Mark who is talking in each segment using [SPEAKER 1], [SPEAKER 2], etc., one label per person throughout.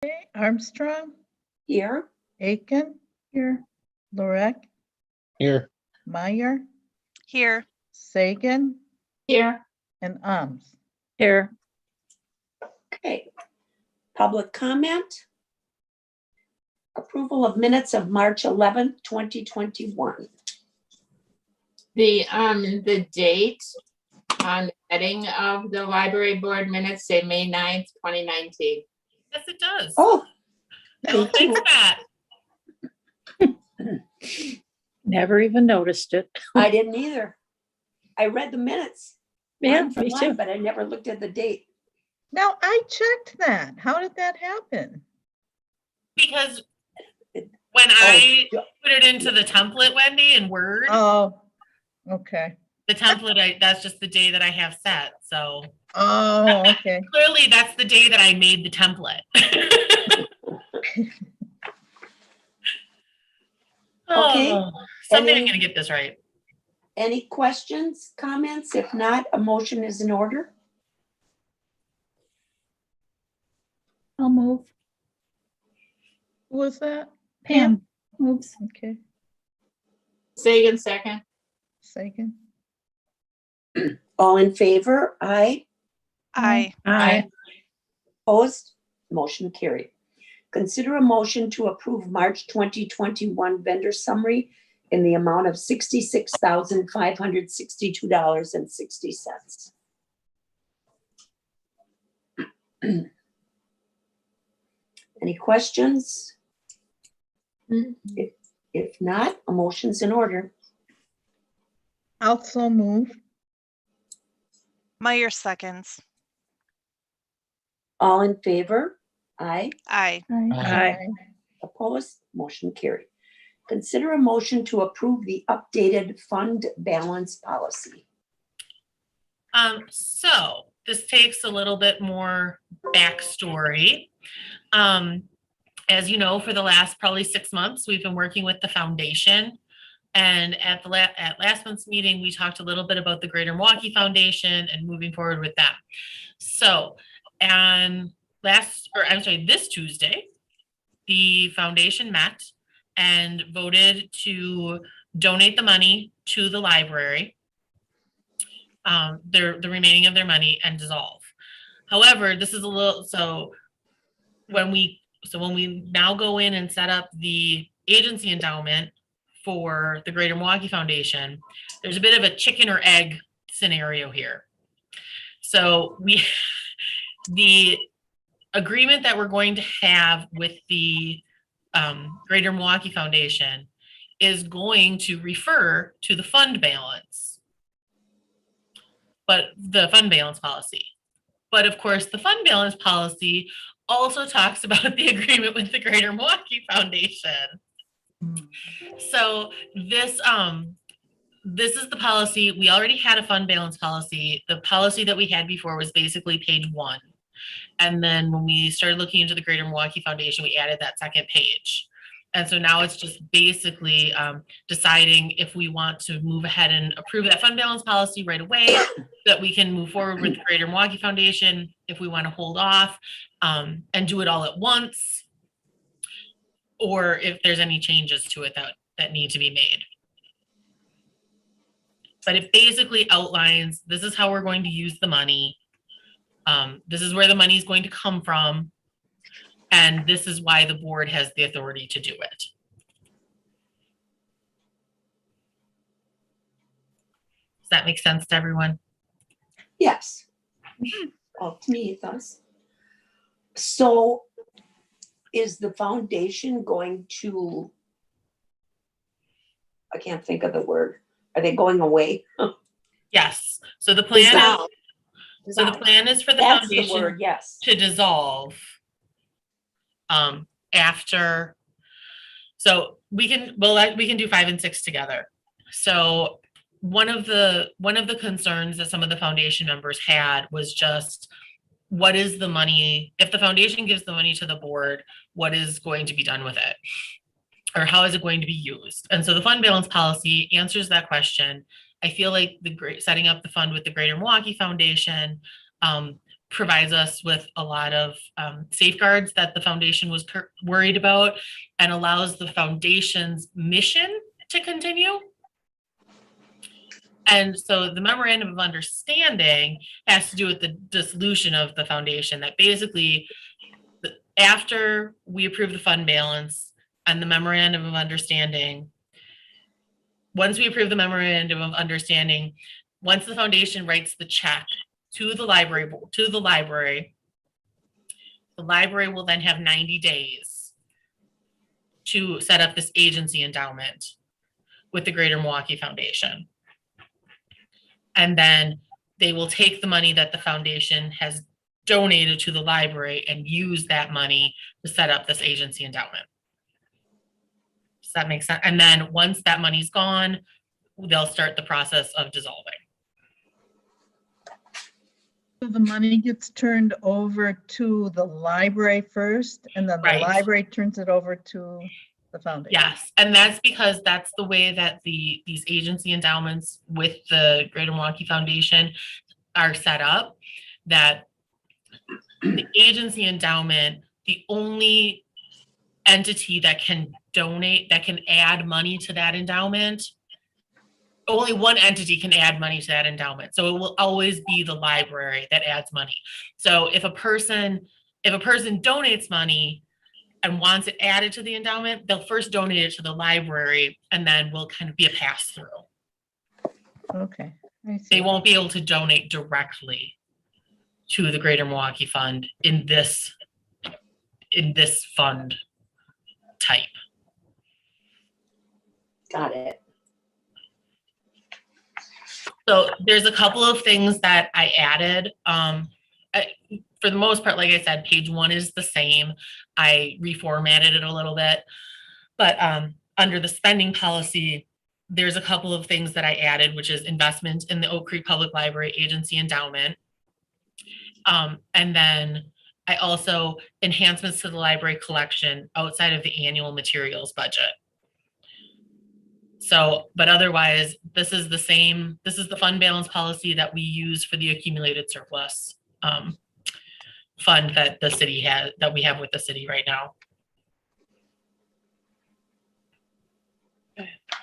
[SPEAKER 1] Okay, Armstrong,
[SPEAKER 2] Here.
[SPEAKER 1] Aiken,
[SPEAKER 3] Here.
[SPEAKER 1] Lorek,
[SPEAKER 4] Here.
[SPEAKER 1] Meyer,
[SPEAKER 5] Here.
[SPEAKER 1] Sagan,
[SPEAKER 3] Here.
[SPEAKER 1] and Ahms.
[SPEAKER 3] Here.
[SPEAKER 2] Okay. Public comment. Approval of minutes of March 11th, 2021.
[SPEAKER 6] The date on the heading of the library board minutes say May 9th, 2019.
[SPEAKER 5] Yes, it does.
[SPEAKER 2] Oh,
[SPEAKER 5] Well,
[SPEAKER 2] thank you.
[SPEAKER 5] thanks, Matt.
[SPEAKER 3] Never even noticed it.
[SPEAKER 2] I didn't either. I read the minutes.
[SPEAKER 3] Yeah,
[SPEAKER 2] line for
[SPEAKER 3] me
[SPEAKER 2] line,
[SPEAKER 3] too.
[SPEAKER 2] But I never looked at the date.
[SPEAKER 1] Now, I checked that. How did that happen?
[SPEAKER 5] Because
[SPEAKER 2] It-
[SPEAKER 5] when I
[SPEAKER 2] yeah.
[SPEAKER 5] put it into the template, Wendy, in Word,
[SPEAKER 1] Oh, okay.
[SPEAKER 5] the template, that's just the day that I have set. So
[SPEAKER 1] Oh, okay.
[SPEAKER 5] clearly that's the day that I made the template.
[SPEAKER 2] Okay.
[SPEAKER 5] Oh, someday I'm
[SPEAKER 2] Any-
[SPEAKER 5] gonna get this right.
[SPEAKER 2] Any questions, comments? If not, a motion is in order.
[SPEAKER 3] I'll move.
[SPEAKER 1] Who was that?
[SPEAKER 3] Pam moves.
[SPEAKER 1] Okay,
[SPEAKER 6] Sagan second.
[SPEAKER 1] Sagan.
[SPEAKER 2] All in favor? Aye.
[SPEAKER 5] I
[SPEAKER 3] Aye.
[SPEAKER 2] Opposed? Motion carried. Consider a motion to approve March 2021 vendor summary in the amount of $66,562.60. Any questions? If not, a motion's in order.
[SPEAKER 1] Also move.
[SPEAKER 5] Meyer seconds.
[SPEAKER 2] All in favor? Aye.
[SPEAKER 5] I
[SPEAKER 3] Aye.
[SPEAKER 2] Opposed? Motion carried. Consider a motion to approve the updated fund balance policy.
[SPEAKER 5] So this takes a little bit more backstory. As you know, for the last probably 6 months, we've been working with the foundation. And at last month's meeting, we talked a little bit about the Greater Milwaukee Foundation and moving forward with that. So, and this Tuesday, the foundation met and voted to donate the money to the library, the remaining of their money, and dissolve. However, this is a little, so when we now go in and set up the agency endowment for the Greater Milwaukee Foundation, there's a bit of a chicken or egg scenario here. So the agreement that we're going to have with the Greater Milwaukee Foundation is going to refer to the fund balance, but the fund balance policy. But of course, the fund balance policy also talks about the agreement with the Greater Milwaukee Foundation. So this is the policy. We already had a fund balance policy. The policy that we had before was basically page 1. And then when we started looking into the Greater Milwaukee Foundation, we added that second page. And so now it's just basically deciding if we want to move ahead and approve that fund balance policy right away, that we can move forward with the Greater Milwaukee Foundation, if we want to hold off and do it all at once, or if there's any changes to it that need to be made. But it basically outlines, this is how we're going to use the money. This is where the money is going to come from. And this is why the board has the authority to do it. Does that make sense to everyone?
[SPEAKER 2] Yes. Well, to me, it does. So is the foundation going to, I can't think of the word. Are they going away?
[SPEAKER 5] Yes. So the plan
[SPEAKER 2] Dissolve.
[SPEAKER 5] is, so the plan is for the
[SPEAKER 2] That's the
[SPEAKER 5] foundation
[SPEAKER 2] word, yes.
[SPEAKER 5] to dissolve after. So we can do 5 and 6 together. So one of the concerns that some of the foundation members had was just, what is the money, if the foundation gives the money to the board, what is going to be done with it? Or how is it going to be used? And so the fund balance policy answers that question. I feel like setting up the fund with the Greater Milwaukee Foundation provides us with a lot of safeguards that the foundation was worried about, and allows the foundation's mission to continue. And so the memorandum of understanding has to do with the dissolution of the foundation, that basically after we approve the fund balance and the memorandum of understanding, once we approve the memorandum of understanding, once the foundation writes the check to the library, the library will then have 90 days to set up this agency endowment with the Greater Milwaukee Foundation. And then they will take the money that the foundation has donated to the library and use that money to set up this agency endowment. Does that make sense? And then once that money's gone, they'll start the process of dissolving.
[SPEAKER 1] So the money gets turned over to the library first, and then the
[SPEAKER 5] Right.
[SPEAKER 1] library turns it over to the foundation.
[SPEAKER 5] Yes, and that's because that's the way that these agency endowments with the Greater Milwaukee Foundation are set up, that the agency endowment, the only entity that can donate, that can add money to that endowment, only one entity can add money to that endowment. So it will always be the library that adds money. So if a person donates money and wants it added to the endowment, they'll first donate it to the library, and then will kind of be a pass through.
[SPEAKER 1] Okay. I see.
[SPEAKER 5] They won't be able to donate directly to the Greater Milwaukee Fund in this fund type.
[SPEAKER 2] Got it.
[SPEAKER 5] So there's a couple of things that I added. For the most part, like I said, page 1 is the same. I reformatted it a little bit, but under the spending policy, there's a couple of things that I added, which is investment in the Oak Creek Public Library Agency endowment. And then I also enhancements to the library collection outside of the annual materials budget. So, but otherwise, this is the same. This is the fund balance policy that we use for the accumulated surplus fund that the city has, that we have with the city right now.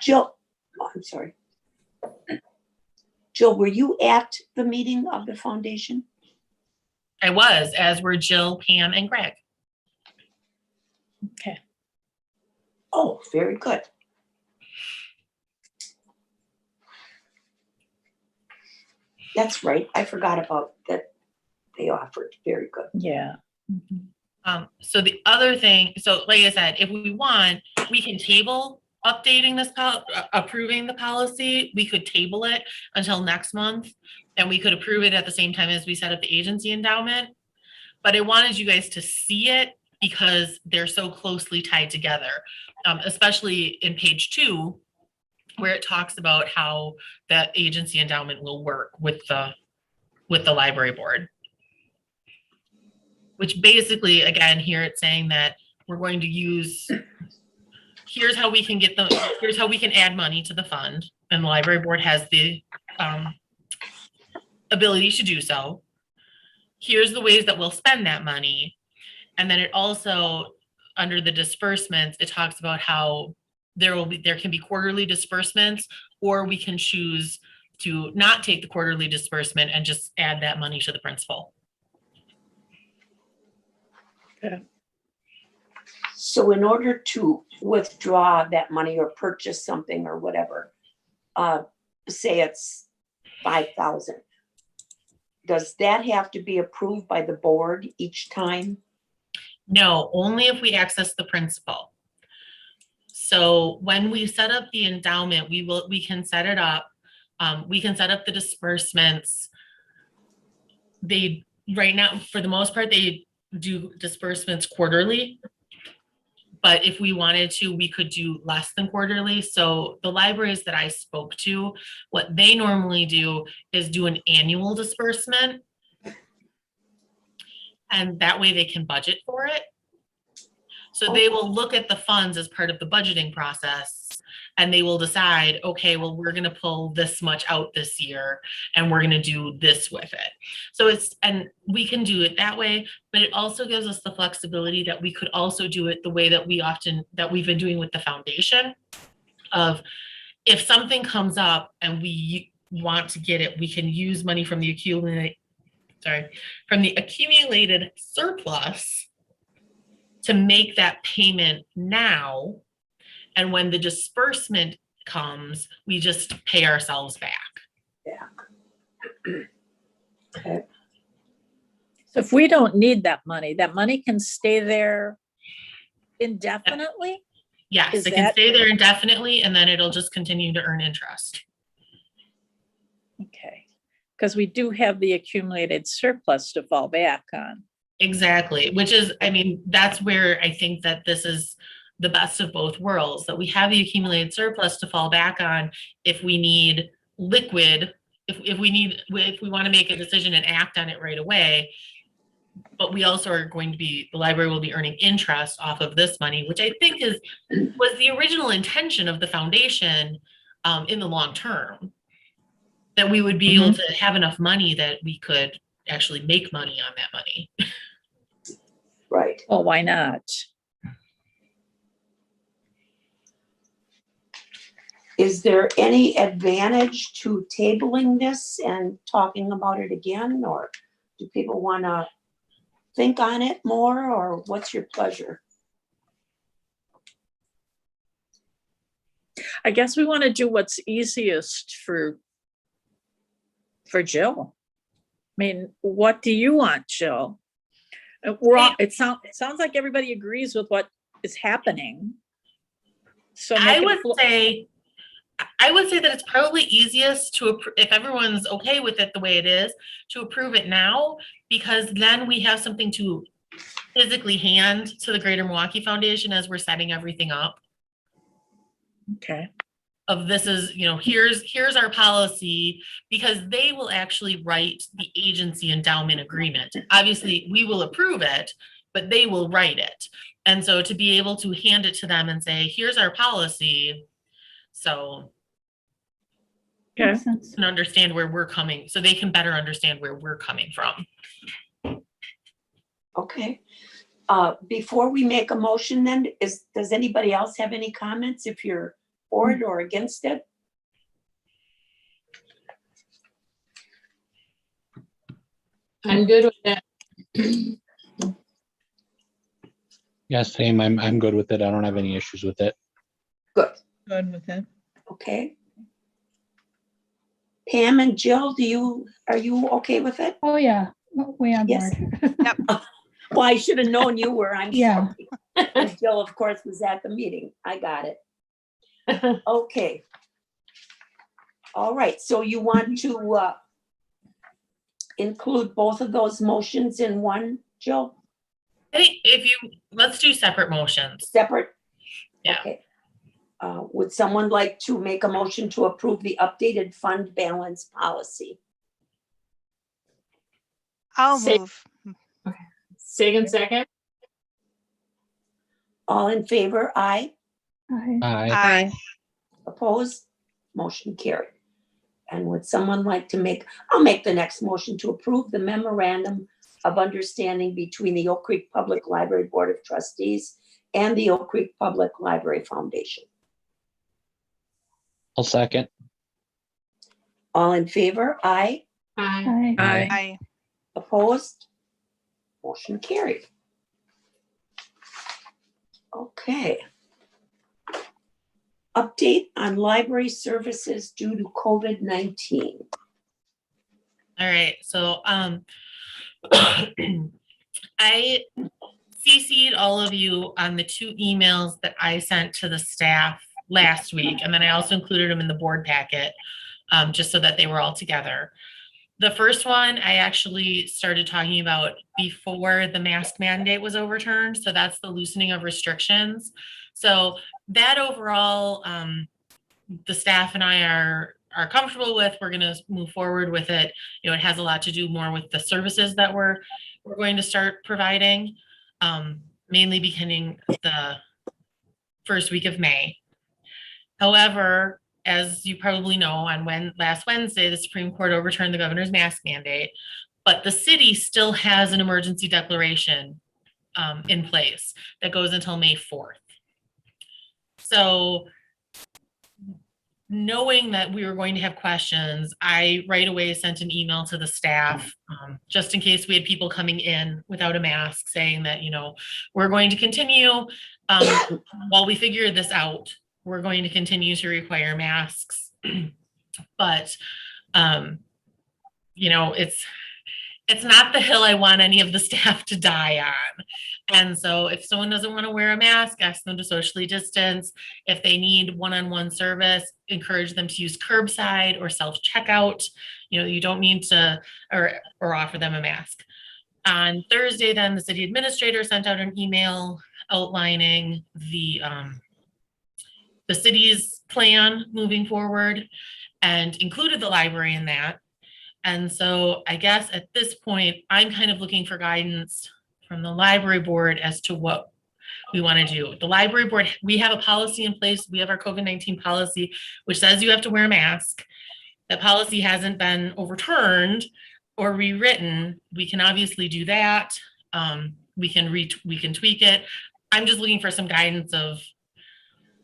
[SPEAKER 2] Jill, oh, I'm sorry. Jill, were you at the meeting of the foundation?
[SPEAKER 5] I was, as were Jill, Pam, and Greg.
[SPEAKER 3] Okay.
[SPEAKER 2] Oh, very good. That's right. I forgot about that. They offered. Very good.
[SPEAKER 3] Yeah. Mhm.
[SPEAKER 5] So the other thing, so like I said, if we want, we can table updating this, approving the policy. We could table it until next month, and we could approve it at the same time as we set up the agency endowment. But I wanted you guys to see it because they're so closely tied together, especially in page 2, where it talks about how the agency endowment will work with the library board. Which basically, again, here it's saying that we're going to use, here's how we can here's how we can add money to the fund, and the library board has the ability to do so. Here's the ways that we'll spend that money. And then it also, under the disbursements, it talks about how there can be quarterly disbursements, or we can choose to not take the quarterly disbursement and just add that money to the principal.
[SPEAKER 3] Okay.
[SPEAKER 2] So in order to withdraw that money or purchase something or whatever, say it's 5,000. Does that have to be approved by the board each time?
[SPEAKER 5] No, only if we access the principal. So when we set up the endowment, we can set it up. We can set up the disbursements. They, right now, for the most part, they do disbursements quarterly. But if we wanted to, we could do less than quarterly. So the libraries that I spoke to, what they normally do is do an annual disbursement. And that way they can budget for it. So they will look at the funds as part of the budgeting process. and they will decide, okay, well, we're going to pull this much out this year and we're going to do this with it. So and we can do it that way, but it also gives us the flexibility that we could also do it the way that we've been doing with the foundation of, if something comes up and we want to get it, we can use money from the accumulated surplus to make that payment now. And when the disbursement comes, we just pay ourselves back.
[SPEAKER 2] Okay.
[SPEAKER 4] So if we don't need that money can stay there indefinitely?
[SPEAKER 5] Yes,
[SPEAKER 4] Is
[SPEAKER 5] it can
[SPEAKER 4] that-
[SPEAKER 5] stay there indefinitely, and then it'll just continue to earn interest.
[SPEAKER 4] Okay, because we do have the accumulated surplus to fall back on.
[SPEAKER 5] Exactly, which is, I mean, that's where I think that this is the best of both worlds, that we have the accumulated surplus to fall back on if we need liquid, if we want to make a decision and act on it right away. But we also are going to be, the library will be earning interest off of this money, which I think was the original intention of the foundation in the long term. That we would be able to have enough money that we could actually make money on that money.
[SPEAKER 2] Right.
[SPEAKER 4] Well, why not?
[SPEAKER 2] Is there any advantage to tabling this and talking about it again, or do people want to think on it more, or what's your pleasure?
[SPEAKER 4] I guess we want to do what's easiest for Jill. I mean, what do you want, Jill? It sounds like everybody agrees with what is happening. So
[SPEAKER 5] I would say that it's probably easiest to, if everyone's okay with it the way it is, to approve it now, because then we have something to physically hand to the Greater Milwaukee Foundation as we're setting everything up.
[SPEAKER 4] Okay.
[SPEAKER 5] Of this is, here's our policy, because they will actually write the agency endowment agreement. Obviously, we will approve it, but they will write it. And so to be able to hand it to them and say, here's our policy, so
[SPEAKER 4] Okay.
[SPEAKER 7] Makes sense.
[SPEAKER 5] can understand where we're coming, so they can better understand where we're coming from.
[SPEAKER 2] Okay. Before we make a motion then, does anybody else have any comments if you're for it or against it?
[SPEAKER 6] I'm good with that.
[SPEAKER 8] Yes, same. I'm good with it. I don't have any issues with it.
[SPEAKER 2] Good.
[SPEAKER 1] Good with it.
[SPEAKER 2] Okay. Pam and Jill, are you okay with it?
[SPEAKER 7] Oh, yeah, way on
[SPEAKER 2] Yes.
[SPEAKER 7] board.
[SPEAKER 2] Well, I should have known you were, I'm
[SPEAKER 7] Yeah.
[SPEAKER 2] sorry. And Jill, of course, was at the meeting. I got it. Okay. All right, so you want to include both of those motions in one, Jill?
[SPEAKER 5] Hey, let's do separate motions.
[SPEAKER 2] Separate?
[SPEAKER 5] Yeah.
[SPEAKER 2] Okay. Would someone like to make a motion to approve the updated fund balance policy?
[SPEAKER 9] I'll
[SPEAKER 6] Say-
[SPEAKER 9] move.
[SPEAKER 6] Second, second.
[SPEAKER 2] All in favor? Aye.
[SPEAKER 7] Aye.
[SPEAKER 9] Aye.
[SPEAKER 2] Opposed? Motion carried. And would someone like to I'll make the next motion to approve the memorandum of understanding between the Oak Creek Public Library Board of Trustees and the Oak Creek Public Library Foundation.
[SPEAKER 8] I'll second.
[SPEAKER 2] All in favor? Aye.
[SPEAKER 6] Aye.
[SPEAKER 7] Aye.
[SPEAKER 9] Aye.
[SPEAKER 2] Opposed? Motion carried. Okay. Update on library services due to COVID-19.
[SPEAKER 5] All right, so I CC'd all of you on the 2 emails that I sent to the staff last week, and then I also included them in the board packet, just so that they were all together. The first one I actually started talking about before the mask mandate was overturned, so that's the loosening of restrictions. So that overall, the staff and I are comfortable with. We're going to move forward with it. It has a lot to do more with the services that we're going to start providing, mainly beginning the first week of May. However, as you probably know, on last Wednesday, the Supreme Court overturned the governor's mask mandate, but the city still has an emergency declaration in place that goes until May 4th. So knowing that we were going to have questions, I right away sent an email to the staff, just in case we had people coming in without a mask saying that, we're going to continue while we figure this out. We're going to continue to require masks, but it's not the hill I want any of the staff to die on. And so if someone doesn't want to wear a mask, ask them to socially distance. If they need one-on-one service, encourage them to use curbside or self-checkout. You don't need to, or offer them a mask. On Thursday, then the city administrator sent out an email outlining the city's plan moving forward and included the library in that. And so I guess at this point, I'm kind of looking for guidance from the library board as to what we want to do. The library board, we have a policy in place. We have our COVID-19 policy, which says you have to wear a mask. That policy hasn't been overturned or rewritten. We can obviously do that. We can tweak it. I'm just looking for some guidance of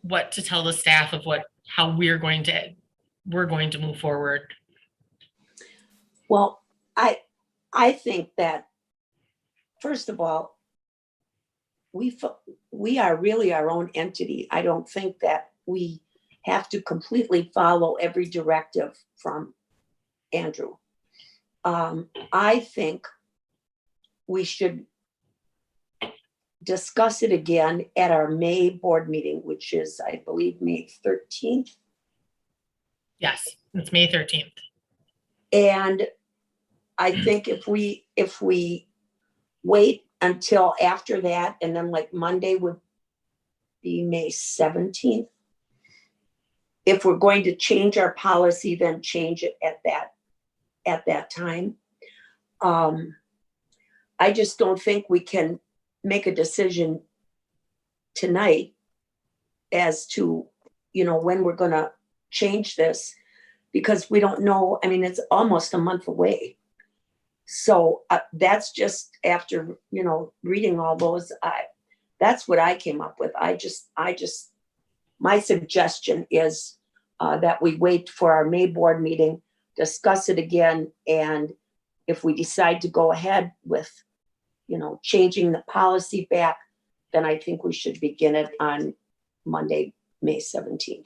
[SPEAKER 5] what to tell the staff of how we're going to move forward.
[SPEAKER 2] Well, I think that, first of all, we are really our own entity. I don't think that we have to completely follow every directive from Andrew. I think we should discuss it again at our May board meeting, which is, I believe, May 13th.
[SPEAKER 5] Yes, it's May 13th.
[SPEAKER 2] And I think if we wait until after that, and then like Monday would be May 17th. If we're going to change our policy, then change it at that time. I just don't think we can make a decision tonight as to, when we're going to change this, because we don't know. I mean, it's almost a month away. So that's just after, reading all those, that's what I came up with. My suggestion is that we wait for our May board meeting, discuss it again. And if we decide to go ahead with, changing the policy back, then I think we should begin it on Monday, May 17th.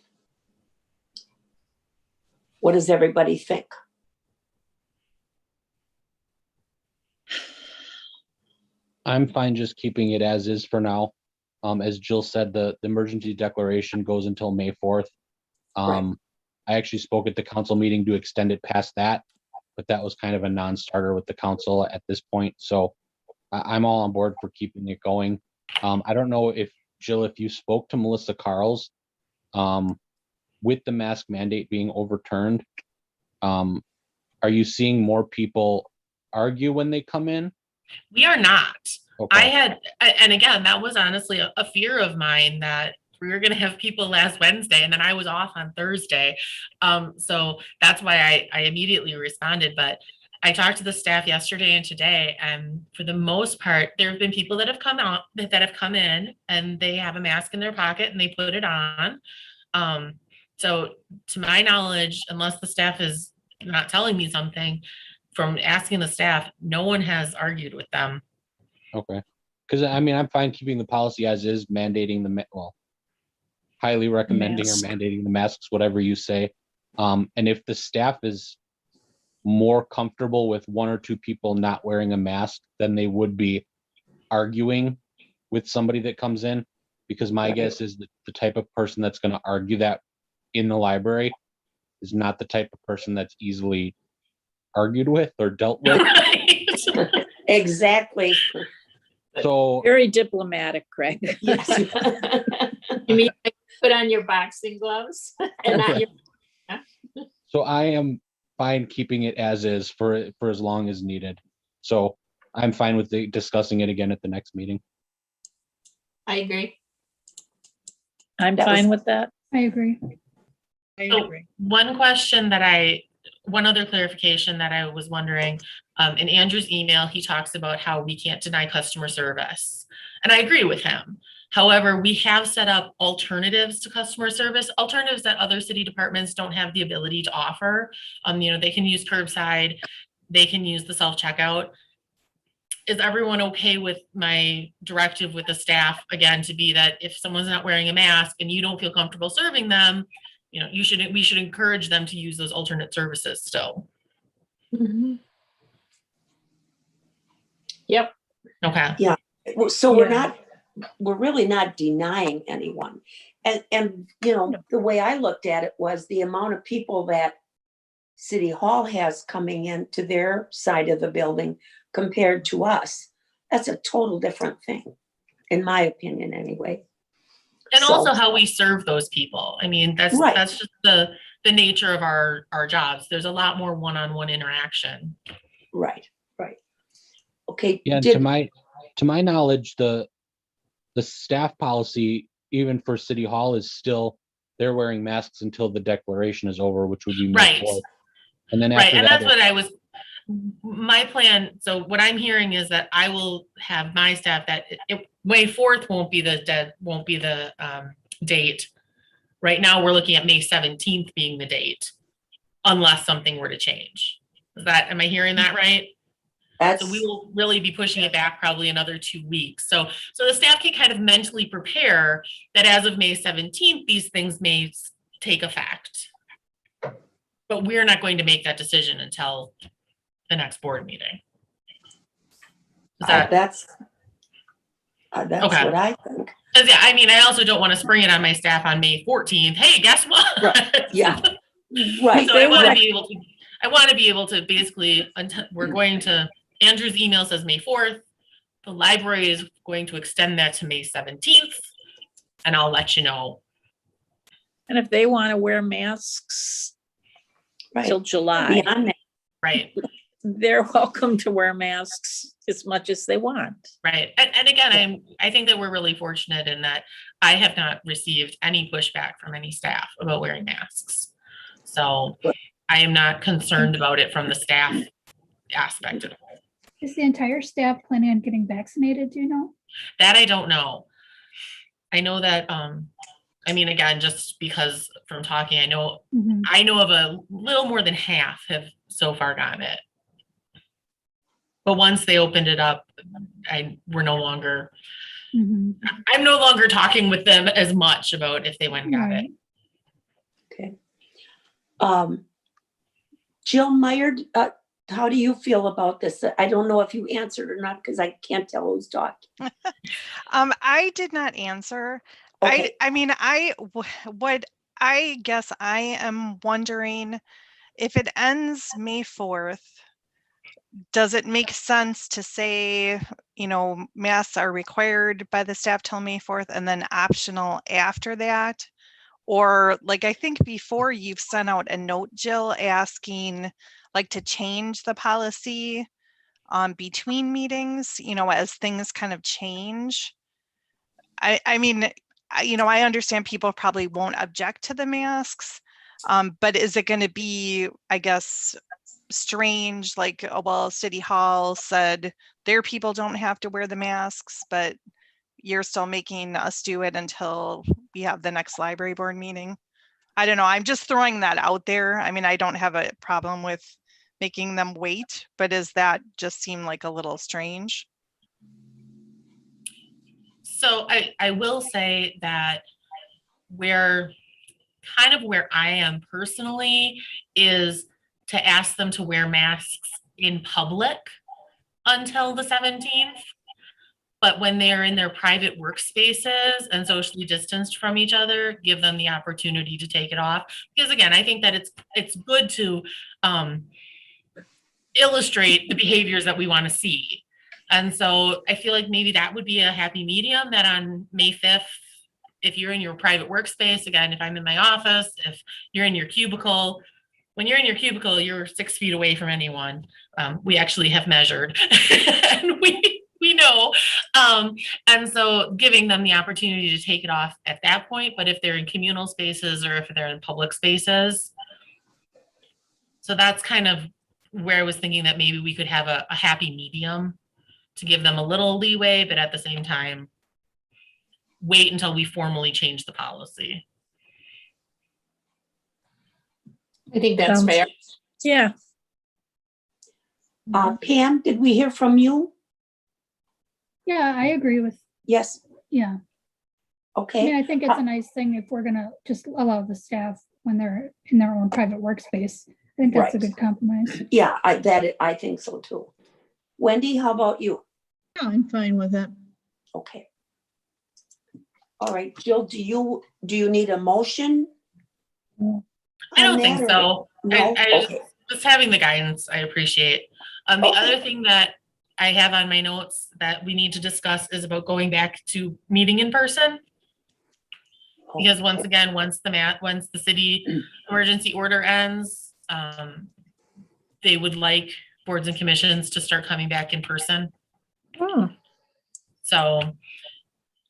[SPEAKER 2] What does everybody think?
[SPEAKER 8] I'm fine just keeping it as is for now. As Jill said, the emergency declaration goes until May 4th.
[SPEAKER 2] Right.
[SPEAKER 8] I actually spoke at the council meeting to extend it past that, but that was kind of a non-starter with the council at this point. So I'm all on board for keeping it going. I don't know if, Jill, if you spoke to Melissa Carls, with the mask mandate being overturned, are you seeing more people argue when they come in?
[SPEAKER 5] We are not.
[SPEAKER 8] Okay.
[SPEAKER 5] And again, that was honestly a fear of mine, that we were going to have people last Wednesday and then I was off on Thursday. So that's why I immediately responded. But I talked to the staff yesterday and today, and for the most part, there have been people that have come in and they have a mask in their pocket and they put it on. So to my knowledge, unless the staff is not telling me something, from asking the staff, no one has argued with them.
[SPEAKER 8] Okay. Because I'm fine keeping the policy as is, mandating highly recommending
[SPEAKER 1] Mask.
[SPEAKER 8] or mandating the masks, whatever you say. And if the staff is more comfortable with one or two people not wearing a mask, then they would be arguing with somebody that comes in, because my guess is that the type of person that's going to argue that in the library is not the type of person that's easily argued with or dealt with.
[SPEAKER 5] Right.
[SPEAKER 2] Exactly.
[SPEAKER 8] So
[SPEAKER 4] Very diplomatic, Craig.
[SPEAKER 2] Yes.
[SPEAKER 6] You mean like put on your boxing gloves and not your,
[SPEAKER 8] So I am fine keeping it as is for as long as needed. So I'm fine with discussing it again at the next meeting.
[SPEAKER 6] I agree.
[SPEAKER 4] I'm
[SPEAKER 2] That
[SPEAKER 4] fine
[SPEAKER 2] was-
[SPEAKER 4] with that.
[SPEAKER 7] I agree.
[SPEAKER 1] I
[SPEAKER 5] So,
[SPEAKER 1] agree.
[SPEAKER 5] one other clarification that I was wondering, in Andrew's email, he talks about how we can't deny customer service. And I agree with him. However, we have set up alternatives to customer service, alternatives that other city departments don't have the ability to offer. They can use curbside, they can use the self-checkout. Is everyone okay with my directive with the staff, again, to be that if someone's not wearing a mask and you don't feel comfortable serving them, we should encourage them to use those alternate services still.
[SPEAKER 6] Yep.
[SPEAKER 5] Okay.
[SPEAKER 2] So
[SPEAKER 4] Yeah.
[SPEAKER 2] we're really not denying anyone. And the way I looked at it was the amount of people that City Hall has coming into their side of the building compared to us. That's a total different thing, in my opinion, anyway.
[SPEAKER 5] And
[SPEAKER 2] So-
[SPEAKER 5] also how we serve those people. I mean, that's
[SPEAKER 2] Right.
[SPEAKER 5] that's just the nature of our jobs. There's a lot more one-on-one interaction.
[SPEAKER 2] Right. Okay.
[SPEAKER 8] Yeah, and to my knowledge, the staff policy, even for City Hall, is still they're wearing masks until the declaration is over, which would be May
[SPEAKER 5] Right.
[SPEAKER 8] 4th. And then
[SPEAKER 5] Right,
[SPEAKER 8] after
[SPEAKER 5] and
[SPEAKER 8] that,
[SPEAKER 5] that's what my plan, so what I'm hearing is that I will have my staff that May 4th won't be the date. Right now, we're looking at May 17th being the date, unless something were to change. Am I hearing that right?
[SPEAKER 2] That's,
[SPEAKER 5] So we will really be pushing it back probably another 2 weeks. So the staff can kind of mentally prepare that as of May 17th, these things may take effect. But we're not going to make that decision until the next board meeting. Is that,
[SPEAKER 2] that's
[SPEAKER 5] Okay.
[SPEAKER 2] what I think.
[SPEAKER 5] 'cause, yeah, I mean, I also don't want to spring it on my staff on May 14th. Hey, guess what?
[SPEAKER 2] Yeah. Right.
[SPEAKER 5] So I want to be able to basically, until Andrew's email says May 4th. The library is going to extend that to May 17th. And I'll let you know.
[SPEAKER 4] And if they want to wear masks till
[SPEAKER 2] Right.
[SPEAKER 4] July,
[SPEAKER 2] Beyond that.
[SPEAKER 5] Right.
[SPEAKER 4] they're welcome to wear masks as much as they want.
[SPEAKER 5] Right. And again, I think that we're really fortunate in that I have not received any pushback from any staff about wearing masks. So I am not concerned about it from the staff aspect of it.
[SPEAKER 7] Is the entire staff planning on getting vaccinated, do you know?
[SPEAKER 5] That I don't know. I know that, I mean, again, just because from talking, I know of a little more than half have so far gotten it. But once they opened it up, we're no longer, I'm no longer talking with them as much about if they went and got it.
[SPEAKER 2] Okay. Jill Meyer, how do you feel about this? I don't know if you answered or not because I can't tell who's talking.
[SPEAKER 9] I did not answer.
[SPEAKER 2] Okay.
[SPEAKER 9] I mean, what I guess I am wondering, if it ends May 4th, does it make sense to say, masks are required by the staff till May 4th and then optional after that? Or I think before you've sent out a note, Jill, asking to change the policy between meetings, as things kind of change. I mean, I understand people probably won't object to the masks, but is it going to be, I guess, strange, City Hall said their people don't have to wear the masks, but you're still making us do it until we have the next library board meeting? I don't know. I'm just throwing that out there. I mean, I don't have a problem with making them wait, but does that just seem like a little strange?
[SPEAKER 5] So I will say that where I am personally is to ask them to wear masks in public until the 17th. But when they're in their private workspaces and socially distanced from each other, give them the opportunity to take it off. Because again, I think that it's good to illustrate the behaviors that we want to see. And so I feel like maybe that would be a happy medium, that on May 5th, if you're in your private workspace, again, if I'm in my office, if you're in your cubicle, when you're in your cubicle, you're 6 feet away from anyone. We actually have measured and we know. And so giving them the opportunity to take it off at that point, but if they're in communal spaces or if they're in public spaces. So that's kind of where I was thinking that maybe we could have a happy medium to give them a little leeway, but at the same time, wait until we formally change the policy.
[SPEAKER 6] I think that's
[SPEAKER 4] Sounds-
[SPEAKER 6] fair.
[SPEAKER 4] Yeah,
[SPEAKER 2] Pam, did we hear from you?
[SPEAKER 7] Yeah, I agree with,
[SPEAKER 2] Yes,
[SPEAKER 7] yeah. I mean,
[SPEAKER 2] okay.
[SPEAKER 7] I think it's a nice thing if we're gonna just allow the staff when they're in their own private workspace. I think that's a
[SPEAKER 2] Right.
[SPEAKER 7] good compromise.
[SPEAKER 2] Yeah, I think so too. Wendy, how about you?
[SPEAKER 1] Yeah, I'm fine with it.
[SPEAKER 2] Okay. All right, Jill, do you need a motion?
[SPEAKER 5] I don't
[SPEAKER 2] on
[SPEAKER 5] think
[SPEAKER 2] that, or-
[SPEAKER 5] so.
[SPEAKER 2] No,
[SPEAKER 5] I
[SPEAKER 2] okay,
[SPEAKER 5] just having the guidance, I appreciate. The
[SPEAKER 2] Okay.
[SPEAKER 5] other thing that I have on my notes that we need to discuss is about going back to meeting in person. Because once again, once the city emergency order ends, they would like boards and commissions to start coming back in person.
[SPEAKER 4] oh,
[SPEAKER 5] So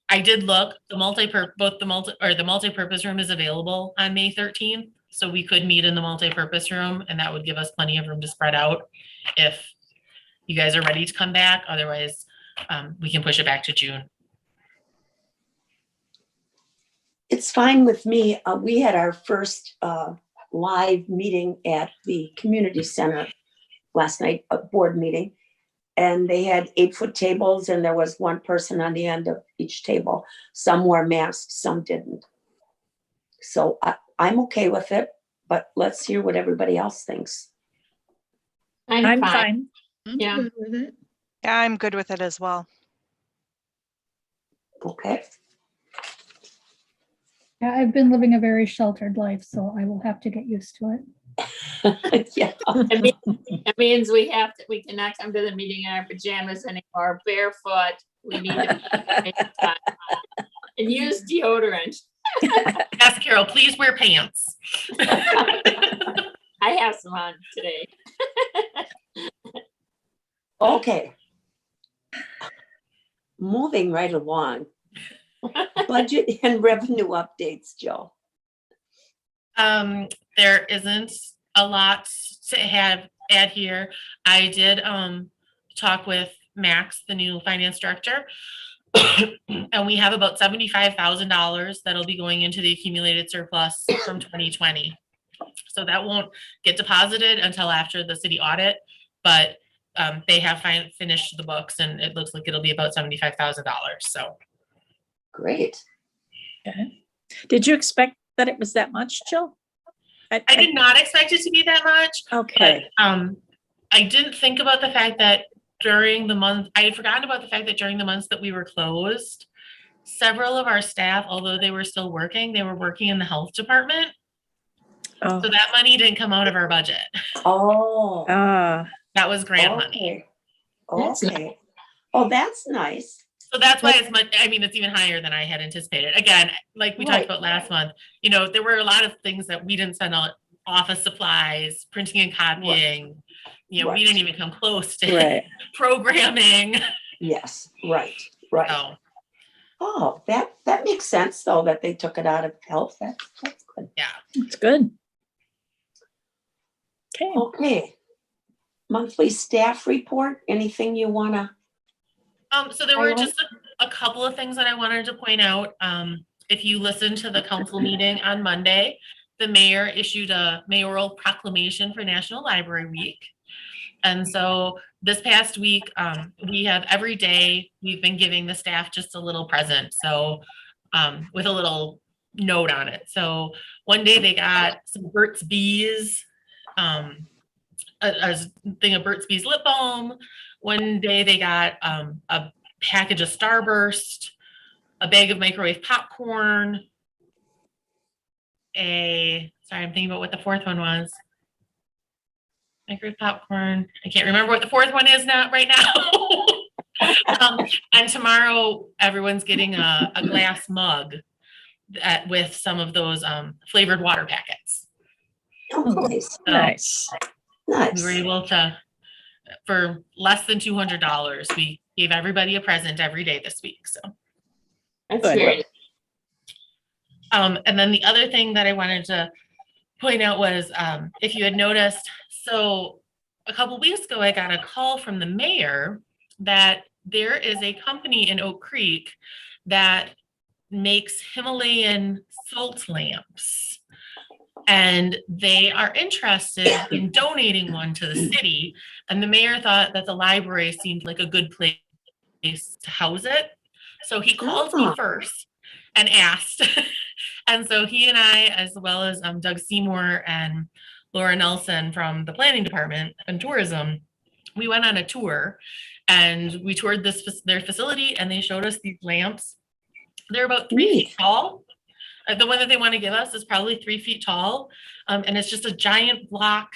[SPEAKER 5] I did look, the multipurpose room is available on May 13th. So we could meet in the multipurpose room and that would give us plenty of room to spread out if you guys are ready to come back. Otherwise, we can push it back to June.
[SPEAKER 2] it's fine with me. We had our first live meeting at the community center last night, a board meeting. And they had 8-foot tables and there was one person on the end of each table. Some wore masks, some didn't. So I'm okay with it, but let's hear what everybody else thinks.
[SPEAKER 4] I'm fine.
[SPEAKER 1] I'm
[SPEAKER 6] Yeah.
[SPEAKER 1] good with it.
[SPEAKER 9] Yeah, I'm good with it as well.
[SPEAKER 2] Okay,
[SPEAKER 7] Yeah, I've been living a very sheltered life, so I will have to get used to it.
[SPEAKER 2] yeah,
[SPEAKER 6] It means we cannot come to the meeting in our pajamas anymore, barefoot. We need to and use deodorant.
[SPEAKER 5] Yes, Carol, please wear pants.
[SPEAKER 6] I have some on today.
[SPEAKER 2] okay. Moving right along. Budget and revenue updates, Joe.
[SPEAKER 5] There isn't a lot to add here. I did talk with Max, the new finance director. And we have about $75,000 that'll be going into the accumulated surplus from 2020. So that won't get deposited until after the city audit, but they have finished the books and it looks like it'll be about $75,000. So
[SPEAKER 2] Great.
[SPEAKER 4] Did you expect that it was that much, Jill?
[SPEAKER 5] I did not expect it to be that much.
[SPEAKER 4] Okay,
[SPEAKER 5] But I didn't think about the fact that during the month, I had forgotten about the fact that during the months that we were closed, several of our staff, although they were still working, they were working in the health department.
[SPEAKER 4] oh,
[SPEAKER 5] So that money didn't come out of our budget.
[SPEAKER 2] Oh.
[SPEAKER 5] That was grant money.
[SPEAKER 2] Okay.
[SPEAKER 6] That's
[SPEAKER 2] Okay. Oh, that's nice.
[SPEAKER 5] So that's why it's much, I mean, it's even higher than I had anticipated. Again, like we
[SPEAKER 2] Right.
[SPEAKER 5] talked about last month, there were a lot of things that we didn't spend on: office supplies, printing and copying. We
[SPEAKER 2] Right.
[SPEAKER 5] didn't even come close to
[SPEAKER 4] right.
[SPEAKER 5] programming.
[SPEAKER 2] Yes, right, right.
[SPEAKER 5] So
[SPEAKER 2] Oh, that makes sense though, that they took it out of health. That's good.
[SPEAKER 4] It's good. Okay,
[SPEAKER 2] Okay. Monthly staff report, anything you wanna?
[SPEAKER 5] So there were
[SPEAKER 2] Highlight?
[SPEAKER 5] just a couple of things that I wanted to point out. If you listened to the council meeting on Monday, the mayor issued a mayoral proclamation for National Library Week. And so this past week, we have every day, we've been giving the staff just a little present. So with a little note on it. So one day they got some Burt's Bees, a thing of Burt's Bees lip balm. One day they got a package of Starburst, a bag of microwave popcorn, sorry, I'm thinking about what the fourth one was. Microwave popcorn. I can't remember what the fourth one is now right now. And tomorrow, everyone's getting a glass mug with some of those flavored water packets.
[SPEAKER 2] Oh, nice,
[SPEAKER 5] So
[SPEAKER 4] nice.
[SPEAKER 5] we
[SPEAKER 2] nice.
[SPEAKER 5] were able to for less than $200. We gave everybody a present every day this week, so.
[SPEAKER 6] That's
[SPEAKER 4] Good.
[SPEAKER 6] great.
[SPEAKER 5] And then the other thing that I wanted to point out was, if you had noticed, so a couple weeks ago, I got a call from the mayor that there is a company in Oak Creek that makes Himalayan salt lamps. And they are interested in donating one to the city. And the mayor thought that the library seemed like a good place to house it. So he called me first and asked. And so he and I, as well as Doug Seymour and Laura Nelson from the planning department and tourism, we went on a tour and we toured their facility, and they showed us these lamps. They're about 3 feet tall. The one that they want to give us is probably 3 feet tall. And it's just a giant block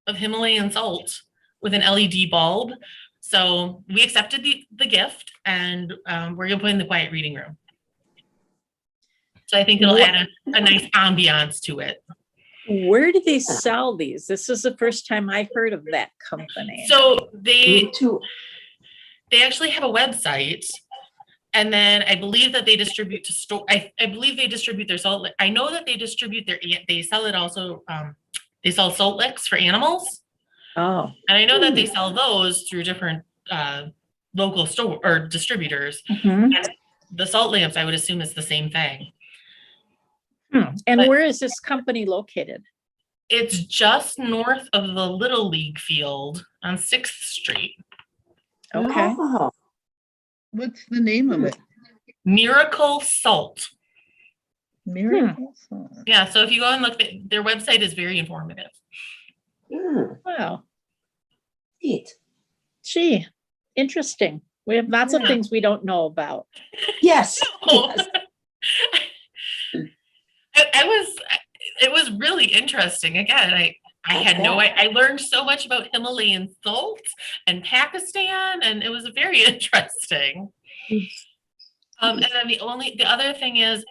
[SPEAKER 5] of Himalayan salt with an LED bulb. So we accepted the gift, and we're gonna put in the quiet reading room. So I think it'll add a nice ambiance to it.
[SPEAKER 4] Where do they sell these? This is the first time I heard of that company.
[SPEAKER 5] So
[SPEAKER 2] Me too.
[SPEAKER 5] they actually have a website, and then I believe that they distribute to store. I believe they distribute their salt. I know that they distribute they sell it also. They sell salt licks for animals,
[SPEAKER 4] Oh,
[SPEAKER 5] and I know that they sell those through different local store or distributors.
[SPEAKER 4] mhm.
[SPEAKER 5] And the salt lamps, I would assume, is the same thing.
[SPEAKER 4] And
[SPEAKER 5] But-
[SPEAKER 4] where is this company located?
[SPEAKER 5] It's just north of the Little League field on 6th Street.
[SPEAKER 4] Okay.
[SPEAKER 2] Oh,
[SPEAKER 1] What's the name of it?
[SPEAKER 5] Miracle Salt.
[SPEAKER 1] Miracle Salt.
[SPEAKER 5] Yeah, so if you go and look, their website is very informative.
[SPEAKER 4] Wow.
[SPEAKER 2] neat.
[SPEAKER 4] Gee, interesting. We have lots of
[SPEAKER 5] Yeah.
[SPEAKER 4] things we don't know about.
[SPEAKER 2] Yes.
[SPEAKER 5] Oh. It was really interesting. Again, I had I learned so much about Himalayan salt and Pakistan, and it was very interesting. And then the other thing is,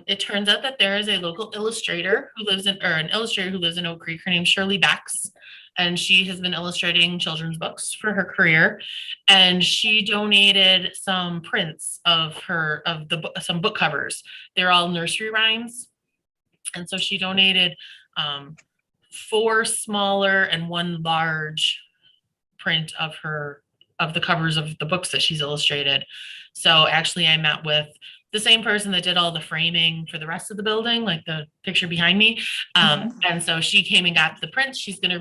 [SPEAKER 5] it turns out that there is a local illustrator who lives in, or an illustrator who lives in Oak Creek. Her name's Shirley Becks, and she has been illustrating children's books for her career. And she donated some prints of some book covers. They're all nursery rhymes. And so she donated 4 smaller and 1 large print of the covers of the books that she's illustrated. So actually I met with the same person that did all the framing for the rest of the building, like the picture behind me. And so she came and got the prints. She's going to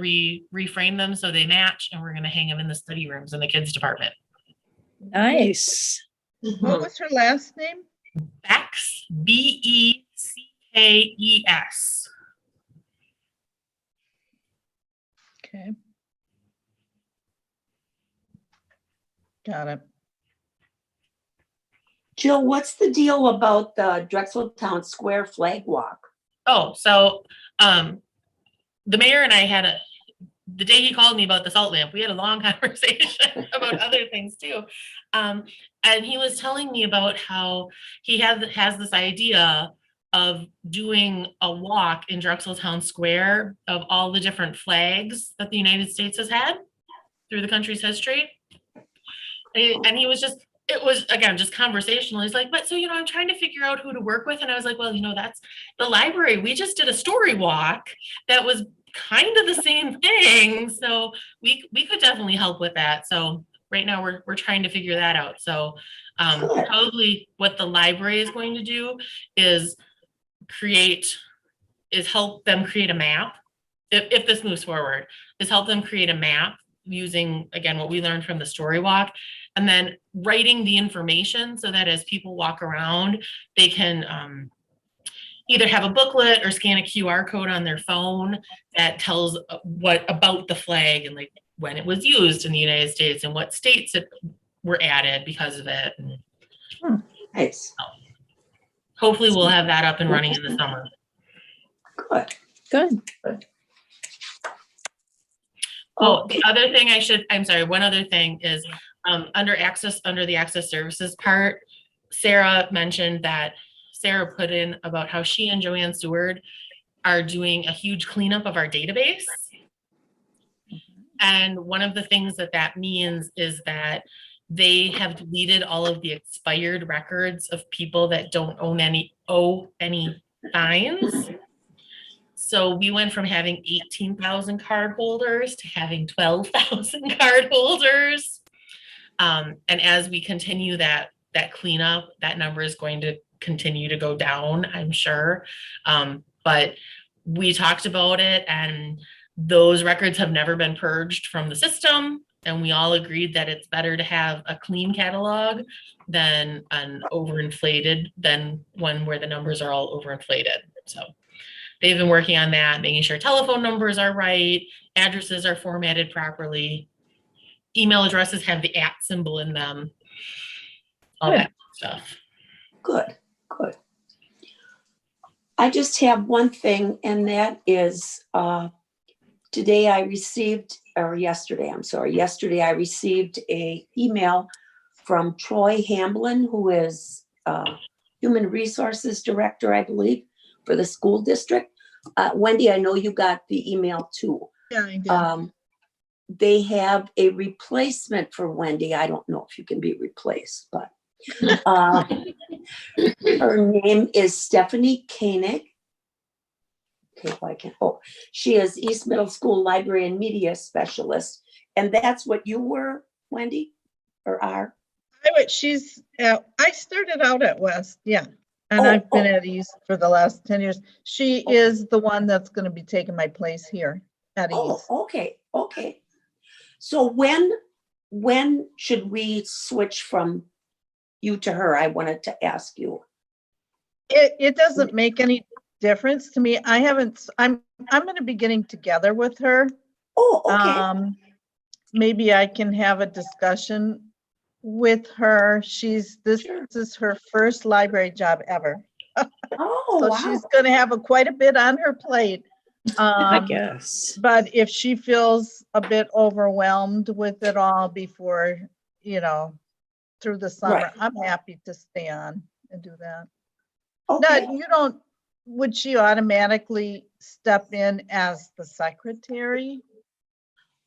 [SPEAKER 5] reframe them so they match, and we're going to hang them in the study rooms in the kids department.
[SPEAKER 4] Nice.
[SPEAKER 1] What was her last name?
[SPEAKER 5] Becks, Beckes.
[SPEAKER 1] Okay. Got it.
[SPEAKER 2] Jill, what's the deal about the Drexel Town Square flag walk?
[SPEAKER 5] Oh, so the mayor and I had the day he called me about the salt lamp, we had a long conversation about other things too. And he was telling me about how he has this idea of doing a walk in Drexel Town Square of all the different flags that the United States has had through the country's history. And he was just, it was, again, just conversational. He's like, but so, I'm trying to figure out who to work with. And I was like, well, that's the library. We just did a story walk that was kind of the same thing. So we could definitely help with that. So right now we're trying to figure that out. So probably what the library is going to do is help them create a map. If this moves forward, is help them create a map using, again, what we learned from the story walk, and then writing the information so that as people walk around, they can either have a booklet or scan a QR code on their phone that tells what about the flag and like when it was used in the United States and what states it were added because of it. And
[SPEAKER 2] Nice.
[SPEAKER 5] hopefully we'll have that up and running in the summer.
[SPEAKER 2] Good.
[SPEAKER 4] Good.
[SPEAKER 5] Oh, the other thing one other thing is under the access services part, Sarah mentioned that Sarah put in about how she and Joanne Seward are doing a huge cleanup of our database. And one of the things that that means is that they have deleted all of the expired records of people that don't owe any fines. So we went from having 18,000 card holders to having 12,000 card holders. And as we continue that cleanup, that number is going to continue to go down, I'm sure. But we talked about it, and those records have never been purged from the system. And we all agreed that it's better to have a clean catalog than an overinflated, than one where the numbers are all overinflated. So they've been working on that, making sure telephone numbers are right, addresses are formatted properly, email addresses have the @ symbol in them, all that stuff.
[SPEAKER 2] Good, good. I just have one thing, and that is, yesterday I received a email from Troy Hamblin, who is Human Resources Director, I believe, for the school district. Wendy, I know you got the email too.
[SPEAKER 1] Yeah, I did.
[SPEAKER 2] They have a replacement for Wendy. I don't know if you can be replaced, but her name is Stephanie Koenig. Okay, why can't, she is East Middle School Library and Media Specialist. And that's what you were, Wendy, or are?
[SPEAKER 1] I started out at West, yeah. And I've been at East for the last 10 years. She is the one that's going to be taking my place here at East.
[SPEAKER 2] Okay. So when should we switch from you to her? I wanted to ask you.
[SPEAKER 1] It doesn't make any difference to me. I'm going to be getting together with her.
[SPEAKER 2] Oh, okay.
[SPEAKER 1] Maybe I can have a discussion with her. This is her first library job ever.
[SPEAKER 2] Oh,
[SPEAKER 1] So
[SPEAKER 2] wow.
[SPEAKER 1] she's going to have quite a bit on her plate.
[SPEAKER 4] I guess.
[SPEAKER 1] But if she feels a bit overwhelmed with it all before, through the summer,
[SPEAKER 2] Right.
[SPEAKER 1] I'm happy to stay on and do that.
[SPEAKER 2] Okay.
[SPEAKER 1] Now, would she automatically step in as the secretary?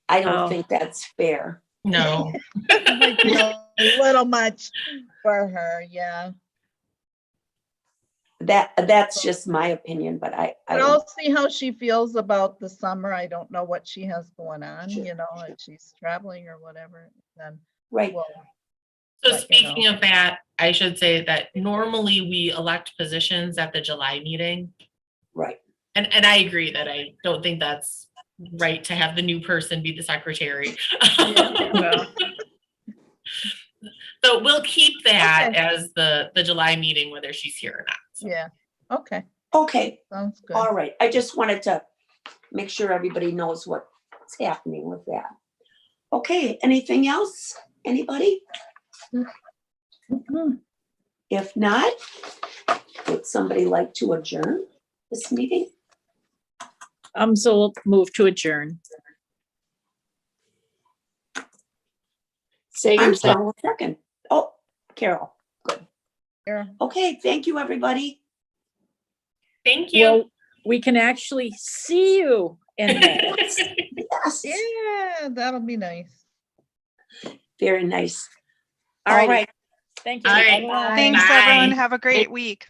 [SPEAKER 2] I don't think that's fair.
[SPEAKER 5] No.
[SPEAKER 1] Might be a little much for her, yeah.
[SPEAKER 2] That's just my opinion, but I
[SPEAKER 1] But I'll see how she feels about the summer. I don't know what she has going on,
[SPEAKER 2] Sure.
[SPEAKER 1] if she's traveling or whatever, then
[SPEAKER 2] right.
[SPEAKER 1] we'll.
[SPEAKER 5] So
[SPEAKER 1] But,
[SPEAKER 5] speaking of that, I should say that normally we elect positions at the July meeting.
[SPEAKER 2] Right.
[SPEAKER 5] And I agree that I don't think that's right to have the new person be the secretary.
[SPEAKER 4] Well,
[SPEAKER 5] So we'll keep that
[SPEAKER 1] Okay.
[SPEAKER 5] as the July meeting, whether she's here or not. So.
[SPEAKER 1] Yeah, okay,
[SPEAKER 2] Okay.
[SPEAKER 1] sounds good.
[SPEAKER 2] All right. I just wanted to make sure everybody knows what's happening with that. Okay. Anything else? Anybody?
[SPEAKER 1] Mhm.
[SPEAKER 2] If not, would somebody like to adjourn this meeting?
[SPEAKER 4] so we'll move to adjourn.
[SPEAKER 6] Sagan said,
[SPEAKER 2] Second. Oh, Carol. Good.
[SPEAKER 1] Carol.
[SPEAKER 2] Okay. Thank you, everybody.
[SPEAKER 5] Thank you.
[SPEAKER 4] Well, we can actually see you in May.
[SPEAKER 2] Yes.
[SPEAKER 1] Yeah, that'll be nice.
[SPEAKER 2] Very nice.
[SPEAKER 4] All
[SPEAKER 2] All
[SPEAKER 4] right.
[SPEAKER 2] right.
[SPEAKER 4] Thank you.
[SPEAKER 5] All right.
[SPEAKER 2] Bye.
[SPEAKER 9] Thanks,
[SPEAKER 5] Bye.
[SPEAKER 9] everyone. Have a great week.